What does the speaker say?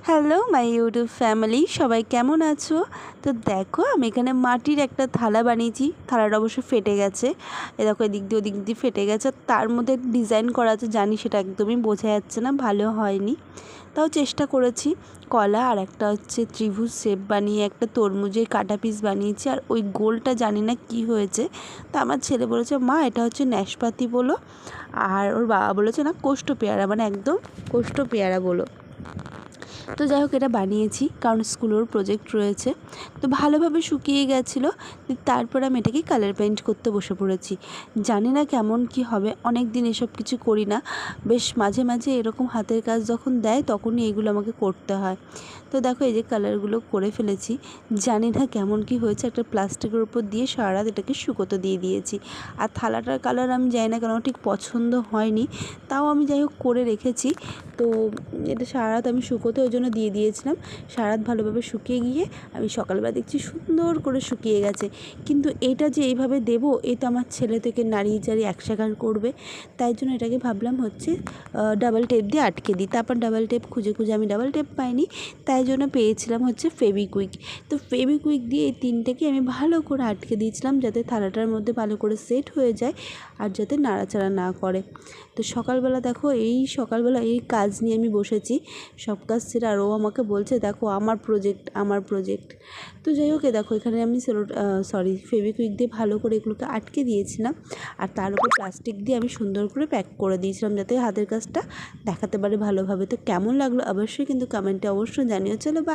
Hello my YouTube family, সবাই কেমন আছো? তো দেখো, আমি এখানে মাটির একটা থালা বানিয়েছি। থালাটা অবশ্য ফেটে গেছে, এ দেখো এদিক দিয়ে ওদিক দিয়ে ফেটে গেছে। তার মধ্যে ডিজাইন করা আছে, জানি সেটা একদমই বোঝা যাচ্ছে না, ভালো হয়নি, তাও চেষ্টা করেছি। কলা আর একটা হচ্ছে ত্রিভুজ শেপ বানিয়ে একটা তরমুজের কাটা পিস বানিয়েছি। আর ওই গোলটা জানি না কি হয়েছে, তা আমার ছেলে বলেছে মা এটা হচ্ছে ন্যাশপাতি বলো, আর ওর বাবা বলেছে না কোষ্ঠ পেয়ারা, মানে একদম কোষ্ঠ পেয়ারা বলো। তো যাই হোক, এটা বানিয়েছি কারণ স্কুলের প্রজেক্ট রয়েছে। তো ভালোভাবে শুকিয়ে গেছিলো। তারপর আমি এটাকে কালার পেইন্ট করতে বসে পড়েছি। জানি না কেমন কি হবে, অনেক দিন এসব কিছু করি না, বেশ মাঝে মাঝে এরকম হাতের কাজ যখন দেয় তখনই এগুলো আমাকে করতে হয়। তো দেখো এই যে কালারগুলো করে ফেলেছি, জানি না কেমন কি হয়েছে। একটা প্লাস্টিকের উপর দিয়ে সারা রাত এটাকে শুকোতে দিয়ে দিয়েছি। আর থালাটার কালার আমি জানি না কেন ঠিক পছন্দ হয়নি, তাও আমি যাই হোক করে রেখেছি। তো এটা সারা রাত আমি শুকোতে ওই জন্য দিয়ে দিয়েছিলাম। সারা রাত ভালোভাবে শুকিয়ে গিয়ে আমি সকালবেলা দেখছি সুন্দর করে শুকিয়ে গেছে। কিন্তু এটা যে এইভাবে দেবো, এ তো আমার ছেলে থেকে নাড়িয়ে চাড়িয়ে একসাকার করবে। তাই জন্য এটাকে ভাবলাম হচ্ছে ডাবল টেপ দিয়ে আটকে দিই। তারপর ডাবল টেপ খুঁজে খুঁজে আমি ডাবল টেপ পাইনি, তাই জন্য পেয়েছিলাম হচ্ছে ফেভিকুইক। তো ফেভিকুইক দিয়ে এই তিনটেকে আমি ভালো করে আটকে দিয়েছিলাম, যাতে থালাটার মধ্যে ভালো করে সেট হয়ে যায় আর যাতে নাড়াচাড়া না করে। তো সকালবেলা দেখো, সকালবেলা এই কাজ নিয়ে আমি বসেছি, সব কাজ সেরে। আর ও আমাকে বলছে দেখো আমার প্রজেক্ট আমার প্রজেক্ট। তো যাই হোক, দেখো এখানে আমি ফেভিকুইক দিয়ে ভালো করে এগুলোকে আটকে দিয়েছিলাম। আর তার উপর প্লাস্টিক দিয়ে আমি সুন্দর করে প্যাক করে দিয়েছিলাম, যাতে হাতের কাজটা দেখাতে পারে ভালোভাবে। তো কেমন লাগলো অবশ্যই কিন্তু কমেন্টে অবশ্যই জানিও। চলো।